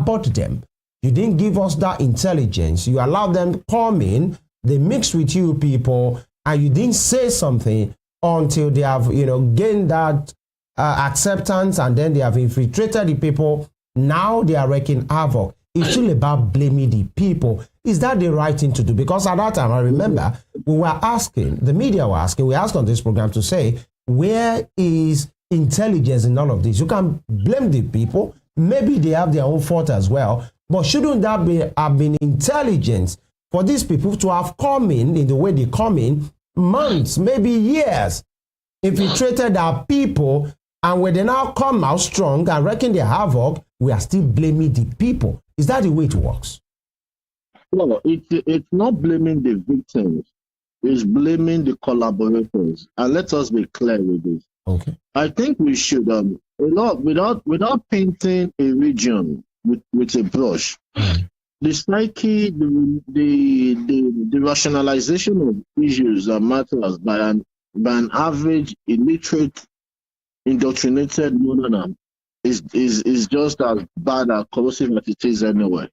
abort them. You didn't give us that intelligence. You allowed them to come in, they mixed with you people, and you didn't say something until they have, gained that acceptance, and then they have infiltrated the people. Now they are wreaking havoc. It's still about blaming the people. Is that the right thing to do? Because at that time, I remember we were asking, the media were asking, we asked on this program to say, where is intelligence in all of this? You can blame the people. Maybe they have their own fault as well. But shouldn't that have been intelligence for these people to have come in the way they come in, months, maybe years, infiltrated our people, and when they now come out strong and wreaking their havoc, we are still blaming the people. Is that the way it works? Well, it's not blaming the victims. It's blaming the collaborators. And let us be clear with this. Okay. I think we should, without painting a region with a brush, the psyche, the rationalization of issues and matters by an average illiterate, indoctrinated northerner is just as bad as corrosive as it is anyway.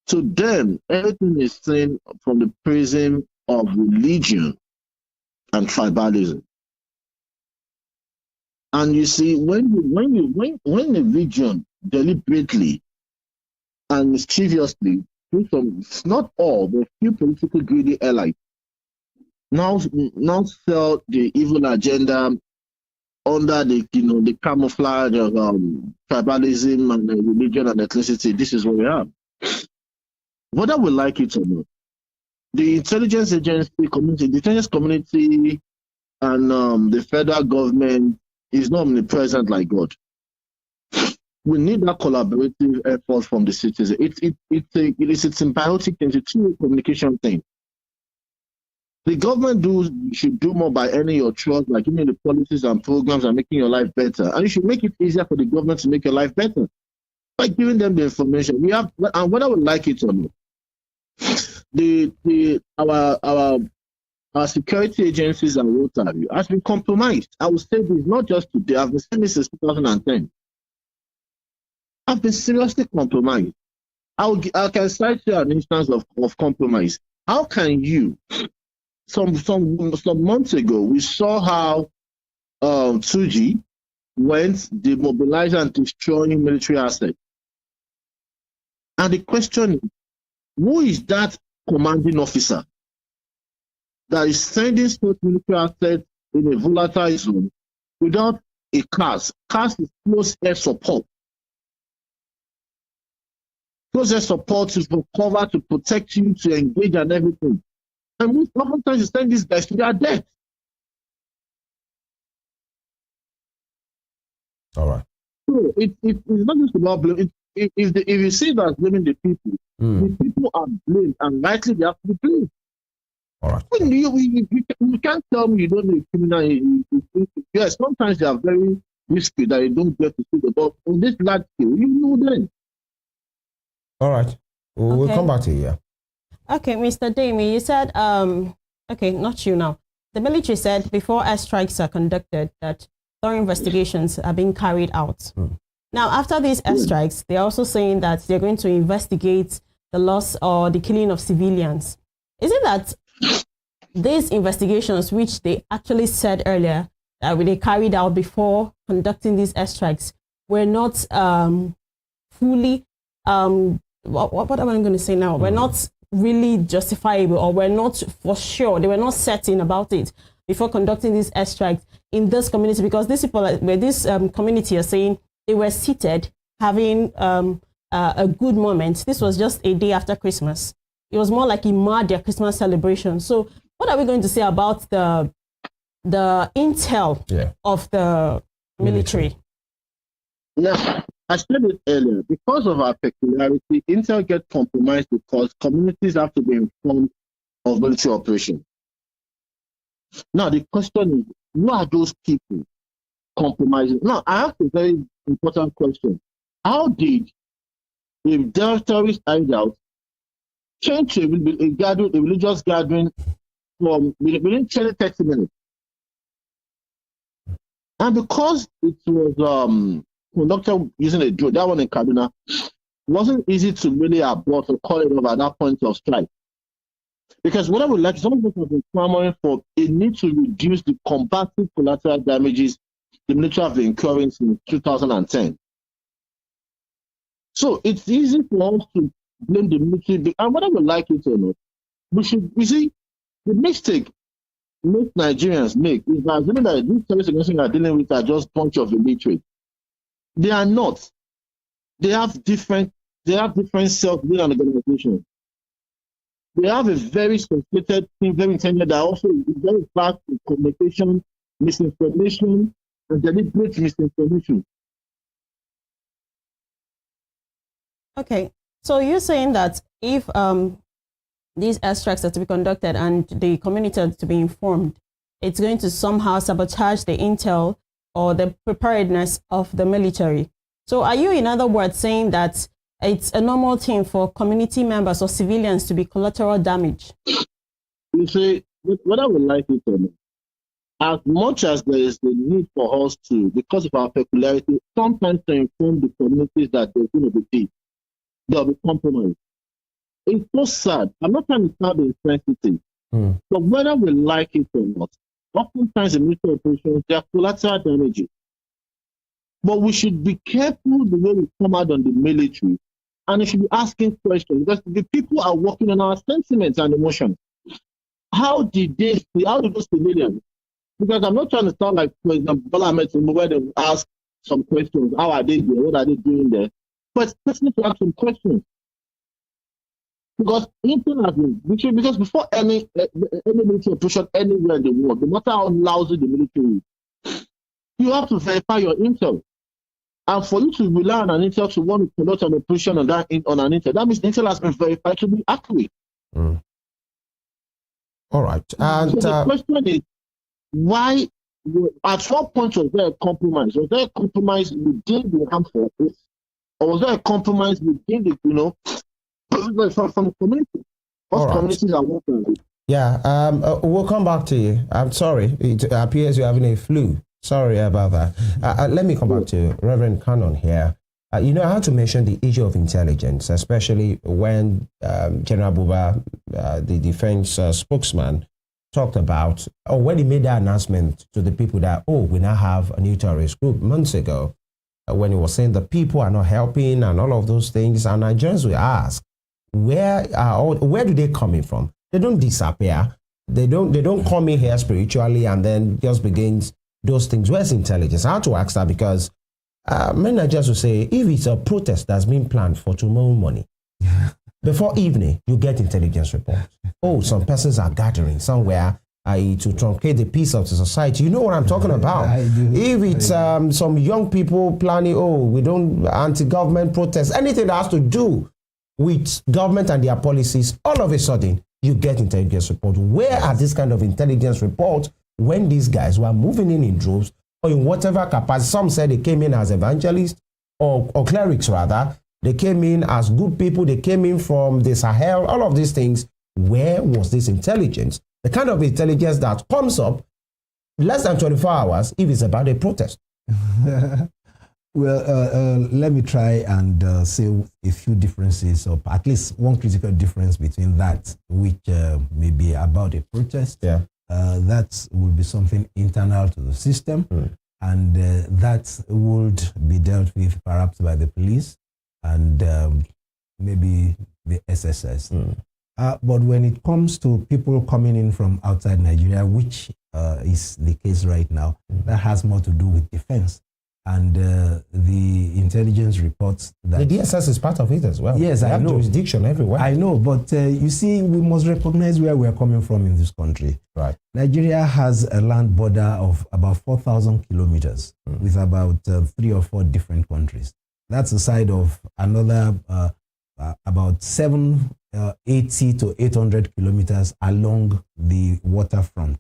To them, everything is seen from the prism of religion and tribalism. And you see, when the region deliberately and mischievously, not all, but few politically greedy elites now sell the evil agenda under the camouflage of tribalism and religion and ethnicity. This is what we have. Whether we like it or not, the intelligence agency community, the intelligence community, and the federal government is not omnipresent like God. We need that collaborative effort from the citizens. It's a symbiotic thing, it's a two-way communication thing. The government should do more by earning your trust, by giving you the policies and programs and making your life better. And you should make it easier for the government to make your life better by giving them the information. We have, and whether we like it or not, our security agencies and Rotary has been compromised. I will say this not just today. I've been saying this since 2010. I've been seriously compromised. I can cite you an instance of compromise. How can you? Some months ago, we saw how 2G went demobilizing and destroying military assets. And the question is, who is that commanding officer that is sending such military assets in a volatile zone without a CAS? CAS is close air support. Close air support is for cover to protect you, to engage and everything. And we oftentimes send these guys to their death. All right. So it's not just about blame. If you see that blaming the people, the people are blamed, and rightly they have to be blamed. All right. You can't tell me you don't know a criminal. Yes, sometimes they are very risky that you don't get to see the ball. On this large scale, you know them. All right. We'll come back to you. Yeah. Okay, Mr. Damien, you said, okay, not you now. The military said before airstrikes are conducted that thorough investigations are being carried out. Now, after these airstrikes, they're also saying that they're going to investigate the loss or the killing of civilians. Is it that these investigations, which they actually said earlier, that they carried out before conducting these airstrikes, were not fully, what am I going to say now? We're not really justifiable, or we're not for sure, they were not certain about it before conducting these airstrikes in this community, because these people, this community are saying they were seated having a good moment. This was just a day after Christmas. It was more like their Christmas celebration. So what are we going to say about the intel of the military? Now, I said it earlier, because of our peculiarity, intel gets compromised because communities have to be informed of military operation. Now, the question is, who are those people compromising? Now, I have a very important question. How did a terrorist hideout change a religious gathering from within 30 minutes? And because it was conducted using a drone, that one in Kaduna, wasn't easy to really abort or call it off at that point of strike. Because what I would like, some of us have been clamoring for a need to reduce the combative collateral damages the military have been incurring since 2010. So it's easy for us to blame the military, and whether we like it or not, we see the mistake most Nigerians make is that assuming that these terrorist organizations are dealing with are just a bunch of illiterate. They are not. They have different self-made organizations. They have a very sophisticated team, very intended that also is very fast in communication, misinformation, and deliberate misinformation. Okay, so you're saying that if these airstrikes are to be conducted and the community are to be informed, it's going to somehow sabotage the intel or the preparedness of the military. So are you, in other words, saying that it's a normal thing for community members or civilians to be collateral damage? You see, whether we like it or not, as much as there is the need for us to, because of our peculiarity, sometimes to inform the communities that there's going to be peace, there'll be compromise. It's so sad. I'm not trying to sound insensitive, but whether we like it or not, oftentimes in military operations, there are collateral damages. But we should be careful the way we come out on the military, and we should be asking questions, because the people are working on our sentiments and emotions. How did those civilians? Because I'm not trying to sound like President Bola Ahmed Tinubu, where they ask some questions. How are they doing? What are they doing there? But it's personal to ask some questions. Because anything has been, because before any military operation anywhere in the world, no matter how lousy the military is, you have to verify your intel. And for you to rely on an intel to want to conduct an operation on an intel, that means the intel has been verified to be accurate. All right. And so the question is, why, at what point was there a compromise? Was there a compromise within the armed forces? Or was there a compromise within the, from community? What communities are working with? Yeah, we'll come back to you. I'm sorry. It appears you're having a flu. Sorry about that. Let me come back to Reverend Cannon here. I had to mention the issue of intelligence, especially when General Buba, the defense spokesman, talked about, when he made that announcement to the people that, we now have a new terrorist group months ago, when he was saying the people are not helping and all of those things, and Nigerians will ask, where do they coming from? They don't disappear. They don't come in here spiritually and then just begins those things. Where's intelligence? I had to ask that because many Nigerians will say, if it's a protest that's been planned for tomorrow morning, before evening, you get intelligence reports. Some persons are gathering somewhere to truncate the peace of the society. You know what I'm talking about. I do. If it's some young people planning, we don't anti-government protest, anything that has to do with government and their policies, all of a sudden, you get intelligence reports. Where are these kind of intelligence reports when these guys were moving in droves or in whatever capacity? Some said they came in as evangelists or clerics rather. They came in as good people. They came in from the Sahel, all of these things. Where was this intelligence? The kind of intelligence that comes up less than 24 hours if it's about a protest. Well, let me try and say a few differences, or at least one critical difference between that, which may be about a protest. Yeah. That would be something internal to the system, and that would be dealt with perhaps by the police and maybe the SSS. But when it comes to people coming in from outside Nigeria, which is the case right now, that has more to do with defense. And the intelligence reports that... The DSS is part of it as well. Yes, I know. Jurisdiction everywhere. I know, but you see, we must recognize where we're coming from in this country. Right. Nigeria has a land border of about 4,000 kilometers with about 3 or 4 different countries. That's the side of another about 780 to 800 kilometers along the waterfront.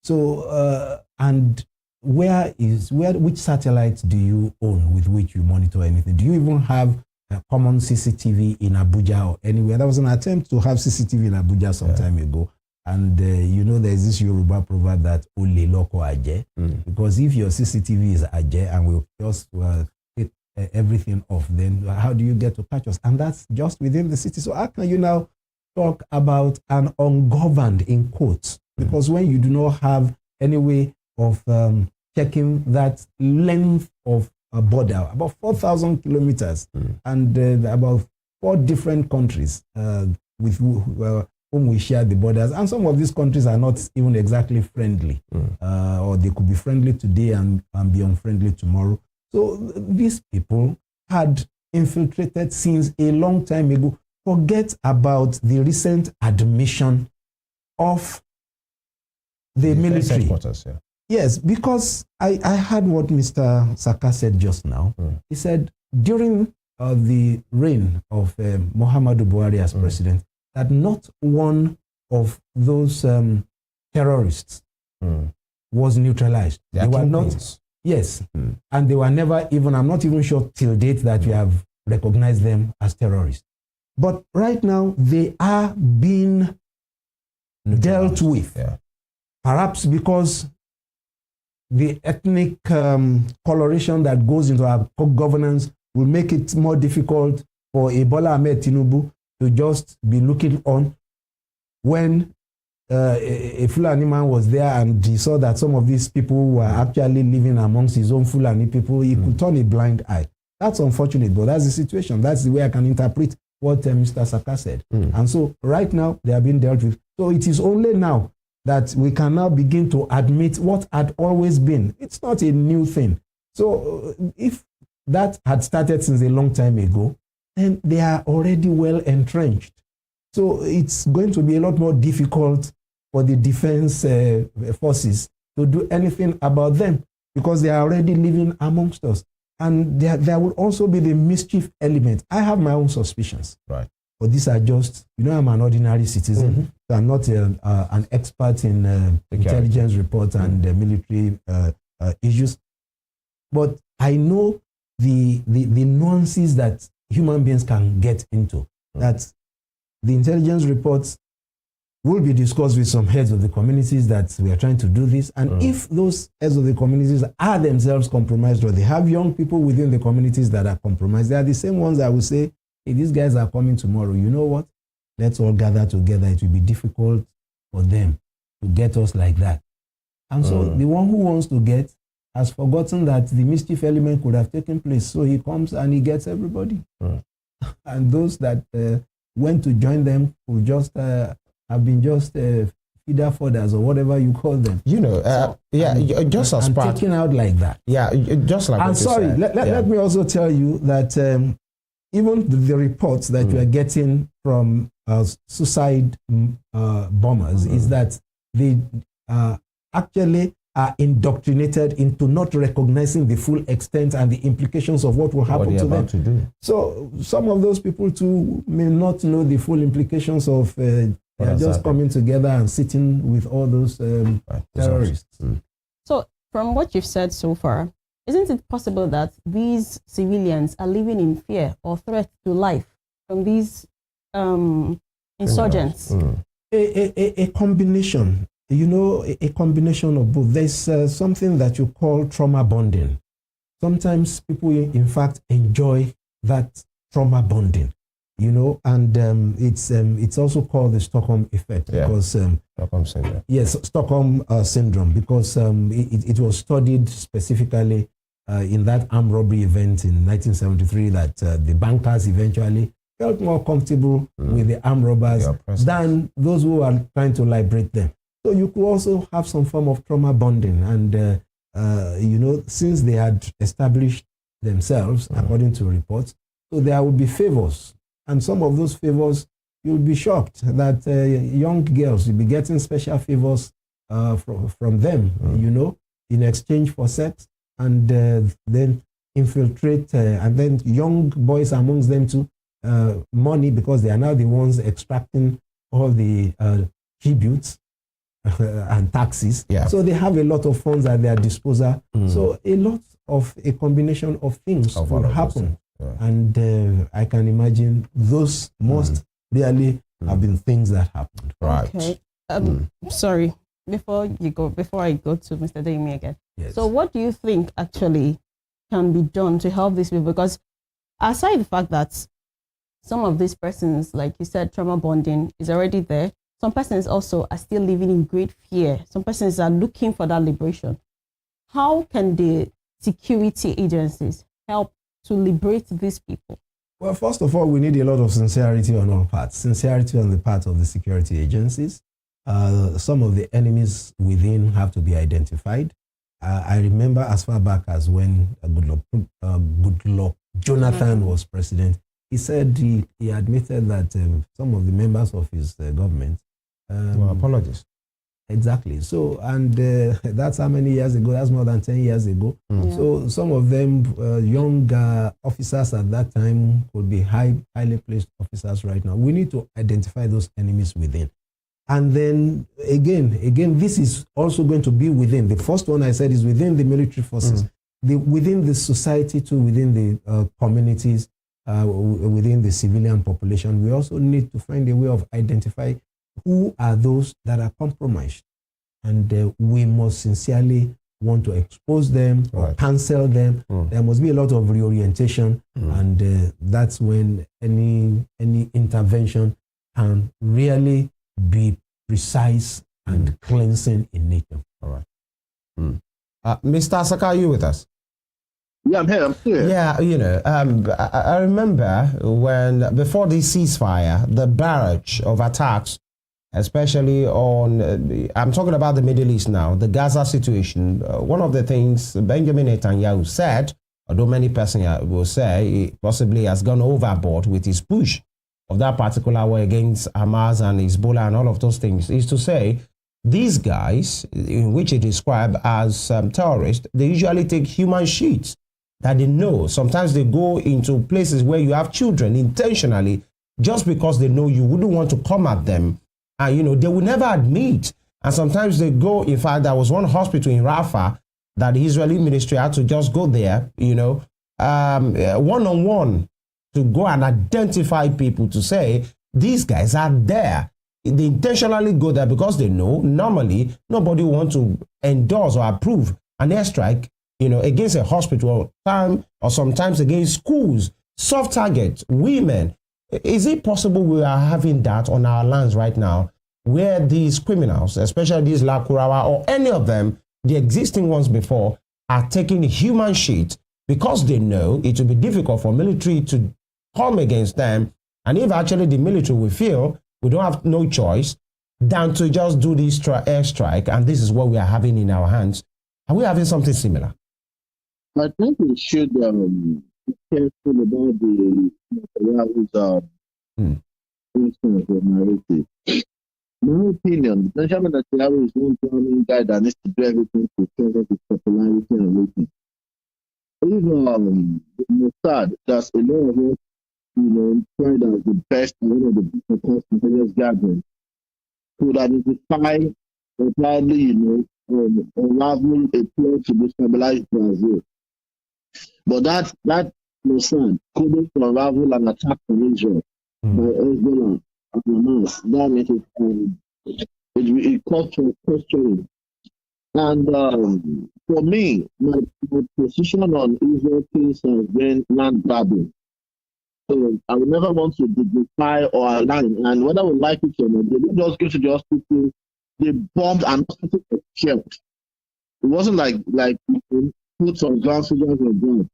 So, and which satellites do you own with which you monitor anything? Do you even have a common CCTV in Abuja or anywhere? There was an attempt to have CCTV in Abuja some time ago. And there's this Yoruba proverb that Ole Loko Aje. Because if your CCTV is Aje and will just everything off, then how do you get to catch us? And that's just within the city. So how can you now talk about an ungoverned, in quotes? Because when you do not have any way of checking that length of a border, about 4,000 kilometers, and about 4 different countries with whom we share the borders. And some of these countries are not even exactly friendly, or they could be friendly today and be unfriendly tomorrow. So these people had infiltrated since a long time ago. Forget about the recent admission of the military. Yeah. Yes, because I heard what Mr. Saka said just now. He said during the reign of Muhammadu Buhari as president, that not one of those terrorists was neutralized. They were not. Yes, and they were never even, I'm not even sure till date that we have recognized them as terrorists. But right now, they are being dealt with. Yeah. Perhaps because the ethnic coloration that goes into our governance will make it more difficult for a Bola Ahmed Tinubu to just be looking on when a Fulani man was there and he saw that some of these people were actually living amongst his own Fulani people. He could turn a blind eye. That's unfortunate, but that's the situation. That's the way I can interpret what Mr. Saka said. And so right now, they are being dealt with. So it is only now that we can now begin to admit what had always been. It's not a new thing. So if that had started since a long time ago, then they are already well entrenched. So it's going to be a lot more difficult for the defense forces to do anything about them because they are already living amongst us. And there will also be the mischief element. I have my own suspicions. Right. But these are just, I'm an ordinary citizen. So I'm not an expert in intelligence reports and military issues. But I know the nuances that human beings can get into. That the intelligence reports will be discussed with some heads of the communities that we are trying to do this. And if those heads of the communities are themselves compromised, or they have young people within the communities that are compromised, they are the same ones that will say, hey, these guys are coming tomorrow. You know what? Let's all gather together. It will be difficult for them to get us like that. And so the one who wants to get has forgotten that the mischief element could have taken place. So he comes and he gets everybody. And those that went to join them will just have been just feeder fodders or whatever you call them. Just as part. Taken out like that. Yeah, just like I'm sorry, let me also tell you that even the reports that we are getting from suicide bombers is that they actually are indoctrinated into not recognizing the full extent and the implications of what will happen to them. So some of those people too may not know the full implications of they are just coming together and sitting with all those terrorists. So from what you've said so far, isn't it possible that these civilians are living in fear or threat to life from these insurgents? A combination. A combination of both. There's something that you call trauma bonding. Sometimes people, in fact, enjoy that trauma bonding, and it's also called the Stockholm effect because Stockholm syndrome. Yes, Stockholm syndrome, because it was studied specifically in that armed robbery event in 1973 that the bankers eventually felt more comfortable with the armed robbers than those who are trying to liberate them. So you could also have some form of trauma bonding. And, since they had established themselves, according to reports, so there would be favors. And some of those favors, you'll be shocked that young girls will be getting special favors from them, in exchange for sex, and then infiltrate, and then young boys amongst them too, money, because they are now the ones extracting all the tributes and taxes. So they have a lot of funds at their disposal. So a lot of a combination of things will happen. And I can imagine those most really have been things that happened. Right. Okay. Sorry, before I go to Mr. Demi again. Yes. So what do you think actually can be done to help these people? Because aside the fact that some of these persons, like you said, trauma bonding is already there, some persons also are still living in great fear. Some persons are looking for that liberation. How can the security agencies help to liberate these people? Well, first of all, we need a lot of sincerity on all parts. Sincerity on the part of the security agencies. Some of the enemies within have to be identified. I remember as far back as when Goodluck Jonathan was president, he said he admitted that some of the members of his government apologies. Exactly. So, and that's how many years ago? That's more than 10 years ago. Yeah. So some of them, young officers at that time, could be highly placed officers right now. We need to identify those enemies within. And then again, this is also going to be within. The first one I said is within the military forces, within the society too, within the communities, within the civilian population. We also need to find a way of identifying who are those that are compromised. And we must sincerely want to expose them or cancel them. There must be a lot of reorientation, and that's when any intervention can really be precise and cleansing in nature. All right. Mr. Asaka, are you with us? Yeah, I'm here. I'm here. Yeah, I remember when, before the ceasefire, the barrage of attacks, especially on, I'm talking about the Middle East now, the Gaza situation. One of the things Benjamin Netanyahu said, although many persons will say he possibly has gone overboard with his push of that particular war against Hamas and Hezbollah and all of those things, is to say these guys, in which he described as terrorists, they usually take human sheets that they know. Sometimes they go into places where you have children intentionally just because they know you wouldn't want to come at them. And, they will never admit. And sometimes they go, in fact, there was one hospital in Rafah that the Israeli ministry had to just go there, one-on-one to go and identify people to say, these guys are there. They intentionally go there because they know normally nobody wants to endorse or approve an airstrike, against a hospital or sometimes against schools, soft targets, women. Is it possible we are having that on our lands right now, where these criminals, especially these Lakurawa or any of them, the existing ones before, are taking human sheet because they know it will be difficult for military to come against them, and if actually the military will feel we don't have no choice than to just do this airstrike, and this is what we are having in our hands? Are we having something similar? I think we should be careful about the narrative. My opinion, Benjamin Netanyahu is one guy that needs to do everything to strengthen his popularity and rating. Even Mossad, that's a lot of us, tried as the best and one of the best intelligence gatherings, could identify or probably, unravel a plan to destabilize Brazil. But that Mossad couldn't unravel an attack on Israel by Hezbollah and Hamas. That makes it calls for questioning. And for me, my position on Israel case has been land grabbing. So I would never want to dignify or align. And whether we like it or not, they didn't just go to the hospital. They bombed and hospital was killed. It wasn't like put some ground soldiers were gone.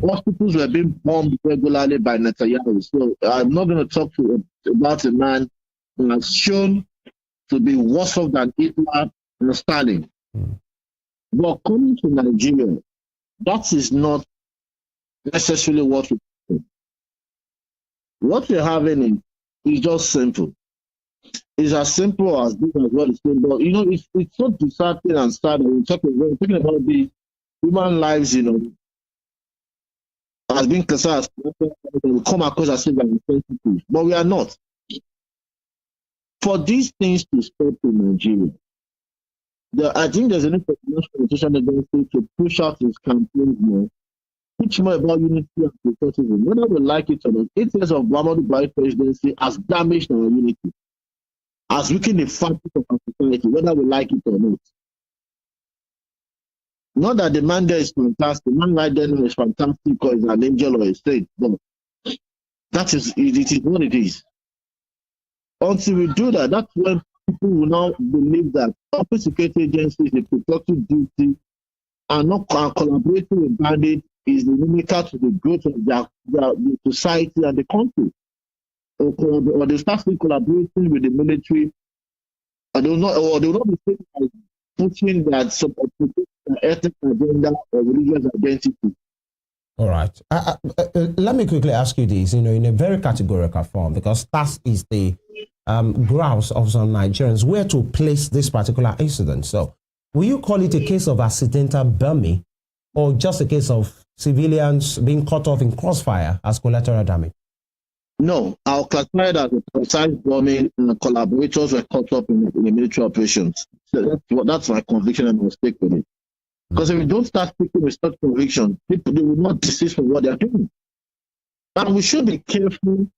Hospitals were being bombed regularly by Netanyahu. So I'm not going to talk about a man who has shown to be worse off than Hitler and Stalin. But coming to Nigeria, that is not necessarily what we're having. What we're having is just simple. It's as simple as this as what it's saying. But it's so disheartening and sad. We're talking about the human lives, as being concerned, we come across as if we're insensitive, but we are not. For these things to stop in Nigeria, I think there's a need for the National Education Agency to push out its campaigns more, teach more about unity and patriotism. Whether we like it or not, 8 years of Muhammadu Buhari presidency has damaged our unity, has weakened the fabric of our society, whether we like it or not. Not that the man there is fantastic. The man right there is fantastic or is an angel or a saint. No. That is, it is what it is. Until we do that, that's when people will now believe that public security agencies, the protective duty, and not collaborating with bandits is inimical to the growth of the society and the country. Or they start collaborating with the military, and they will not be seen as pushing that support ethnic agenda or religious identity. All right. Let me quickly ask you this, in a very categorical form, because that is the grouse of some Nigerians, where to place this particular incident. So, will you call it a case of accidental bombing or just a case of civilians being caught off in crossfire as collateral damage? No, I'll classify it as a precise bombing, and collaborators were caught up in the military operations. So that's my conviction, and I'll stick with it. Because if we don't start speaking with such conviction, people, they will not desist from what they are doing. And we should be careful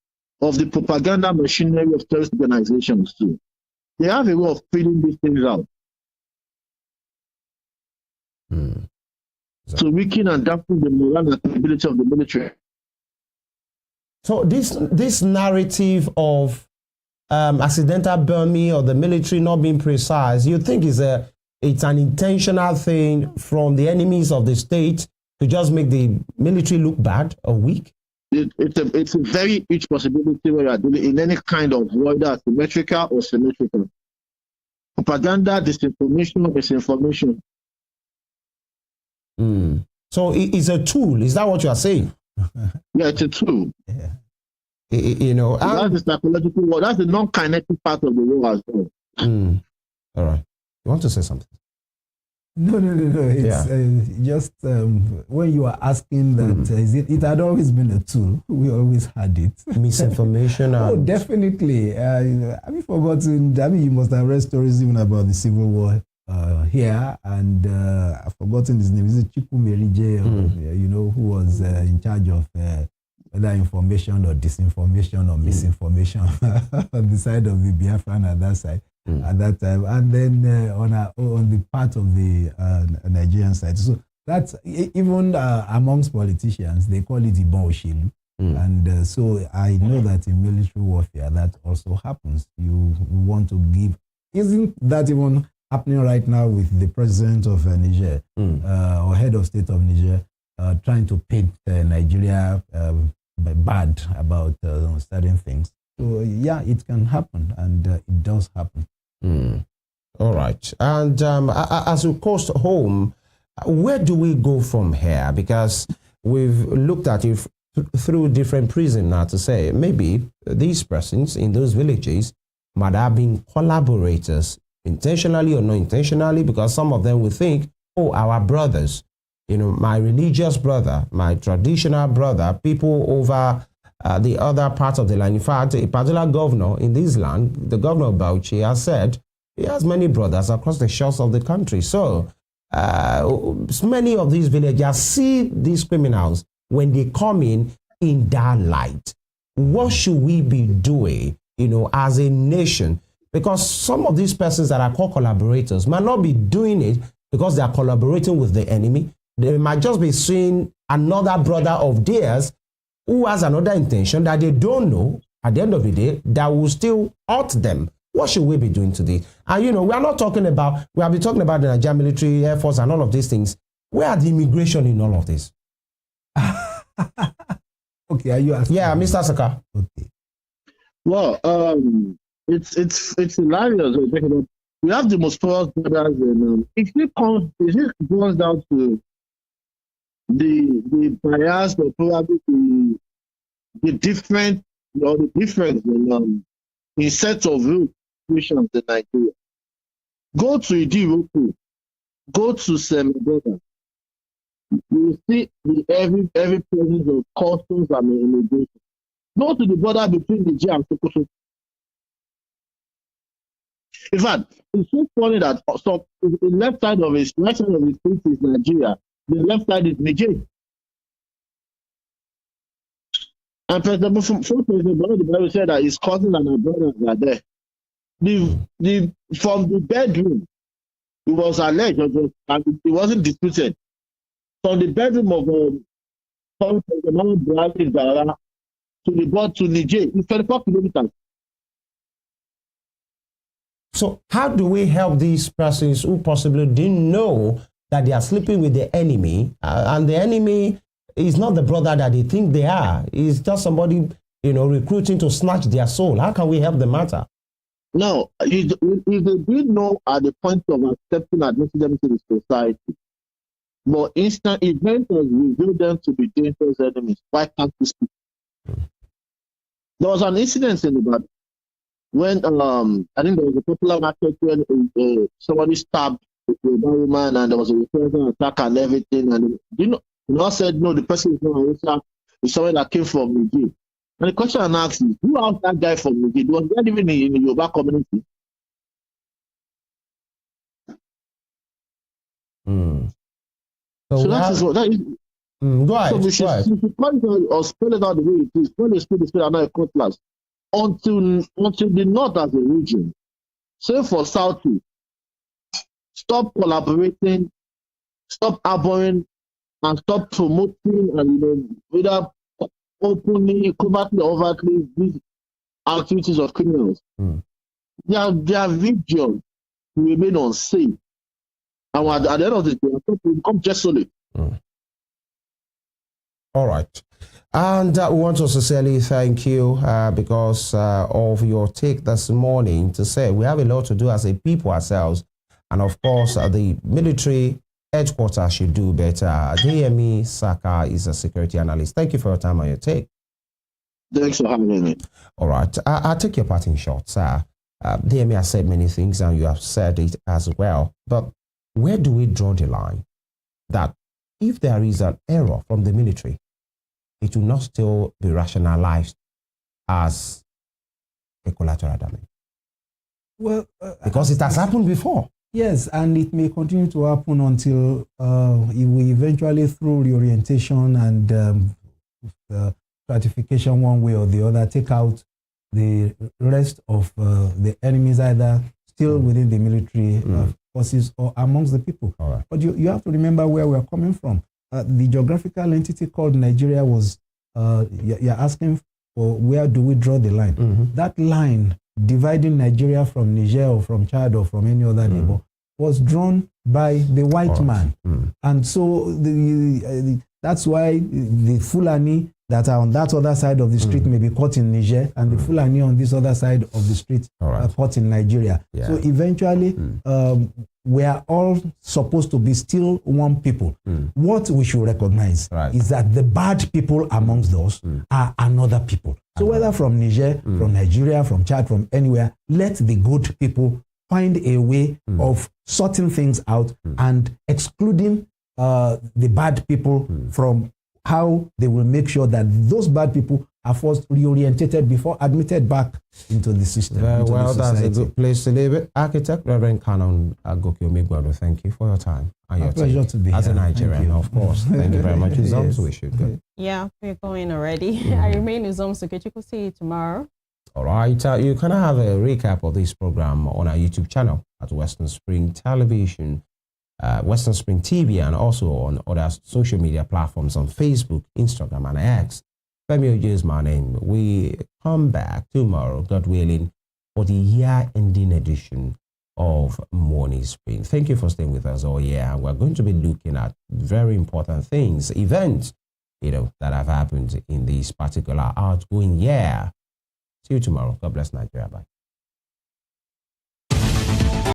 of the propaganda machinery of terrorist organizations too. They have a way of feeding these things out. So weaken and dampen the moral and stability of the military. So this narrative of accidental bombing or the military not being precise, you think it's an intentional thing from the enemies of the state to just make the military look bad or weak? It's a very huge possibility where you are dealing in any kind of war, either symmetrical or symmetrical. Propaganda, disinformation, misinformation. So it's a tool. Is that what you are saying? Yeah, it's a tool. Yeah. That's the psychological war. That's the non-kinetic part of the war as well. All right. You want to say something? No. It's just when you are asking that, it had always been a tool. We always had it. Misinformation. Oh, definitely. Have you forgotten? I mean, you must have read stories even about the Civil War here, and I've forgotten his name. Is it Chiku Merije, who was in charge of whether information or disinformation or misinformation on the side of the Biafran at that side. At that time, and then on the part of the Nigerian side. So that's even amongst politicians, they call it Ibon Oshilu. And so I know that in military warfare that also happens. You want to give, isn't that even happening right now with the president of Niger or head of state of Niger trying to paint Nigeria bad about certain things? So yeah, it can happen, and it does happen. All right. And as we coast home, where do we go from here? Because we've looked at it through different prisms now to say maybe these persons in those villages might have been collaborators, intentionally or not intentionally, because some of them will think, oh, our brothers, my religious brother, my traditional brother, people over the other part of the land. In fact, a particular governor in this land, the governor of Bauchi, has said he has many brothers across the shores of the country. So many of these villagers see these criminals when they come in that light. What should we be doing, as a nation? Because some of these persons that are called collaborators might not be doing it because they are collaborating with the enemy. They might just be seeing another brother of theirs who has another intention that they don't know at the end of the day that will still hurt them. What should we be doing today? And we have been talking about the Nigerian military, Air Force, and all of these things. Where are the immigration in all of this? Okay, are you asking? Yeah, Mr. Saka. Okay. Well, it's hilarious. We have the most powerful brothers, and it goes down to the bias or probably the difference in sets of rules in Nigeria. Go to Idiroku, go to Semedoda. You will see every presence of customs and immigration. Go to the border between Niger and SOKOTO. In fact, it's so funny that the left side of the street is Nigeria, the left side is Niger. And President Buhari said that his cousins and her brothers are there. From the bedroom It was alleged, and it wasn't disputed. From the bedroom of Bradley Dara to the board to Niger, it's 34 kilometers. So how do we help these persons who possibly didn't know that they are sleeping with the enemy, and the enemy is not the brother that they think they are? It's just somebody, recruiting to snatch their soul. How can we help the matter? Now, if they did know at the point of accepting admitting them to the society, but instant events has revealed them to be dangerous enemies, why can't we speak? There was an incident in the Bible when I think there was a popular market when somebody stabbed a woman and there was a reprisal attack and everything, and God said no, the person is not Hausa, it's someone that came from Niger. And the question I asked is, who asked that guy from Niger? Was that even in the Yoruba community? So that is what that is. Go ahead. So we should call it out or spell it out the way it is. Call it spell and not a cutlass. Until the north as a region, say for Southeast, stop collaborating, stop harboring, and stop promoting, and without openly, covertly, overtly these activities of criminals. Their region will remain unsafe. And at the end of the day, will become desolate. All right. And we want to sincerely thank you because of your take this morning to say we have a lot to do as a people ourselves. And of course, the military headquarters should do better. DME Saka is a security analyst. Thank you for your time and your take. Thanks for having me. All right. I'll take your parting shot, sir. DME has said many things and you have said it as well. But where do we draw the line that if there is an error from the military, it will not still be rationalized as a collateral damage? Well, because it has happened before. Yes, and it may continue to happen until we eventually, through reorientation and stratification one way or the other, take out the rest of the enemies, either still within the military forces or amongst the people. Right. But you have to remember where we're coming from. The geographical entity called Nigeria was, you're asking for where do we draw the line? That line dividing Nigeria from Niger or from Chad or from any other neighbor was drawn by the white man. And so that's why the Fulani that are on that other side of the street may be caught in Niger, and the Fulani on this other side of the street are caught in Nigeria. Yeah. So eventually, we are all supposed to be still one people. What we should recognize is that the bad people amongst those are another people. So whether from Niger, from Nigeria, from Chad, from anywhere, let the good people find a way of sorting things out and excluding the bad people from how they will make sure that those bad people are first reorientated before admitted back into the system. Well, that's a good place to leave it. Architect Reverend Canon Agokio Migwado, thank you for your time. A pleasure to be here. As a Nigerian, of course. Thank you very much. Yes. We should go. Yeah, we're going already. I remain Uzom Sokoto. See you tomorrow. All right. You can have a recap of this program on our YouTube channel at Western Spring Television, Western Spring TV, and also on other social media platforms on Facebook, Instagram, and X. Femi Ojo is my name. We come back tomorrow, God willing, for the year-ending edition of Morning Spring. Thank you for staying with us all year. And we're going to be looking at very important things, events, that have happened in this particular outgoing year. See you tomorrow. God bless Nigeria. Bye.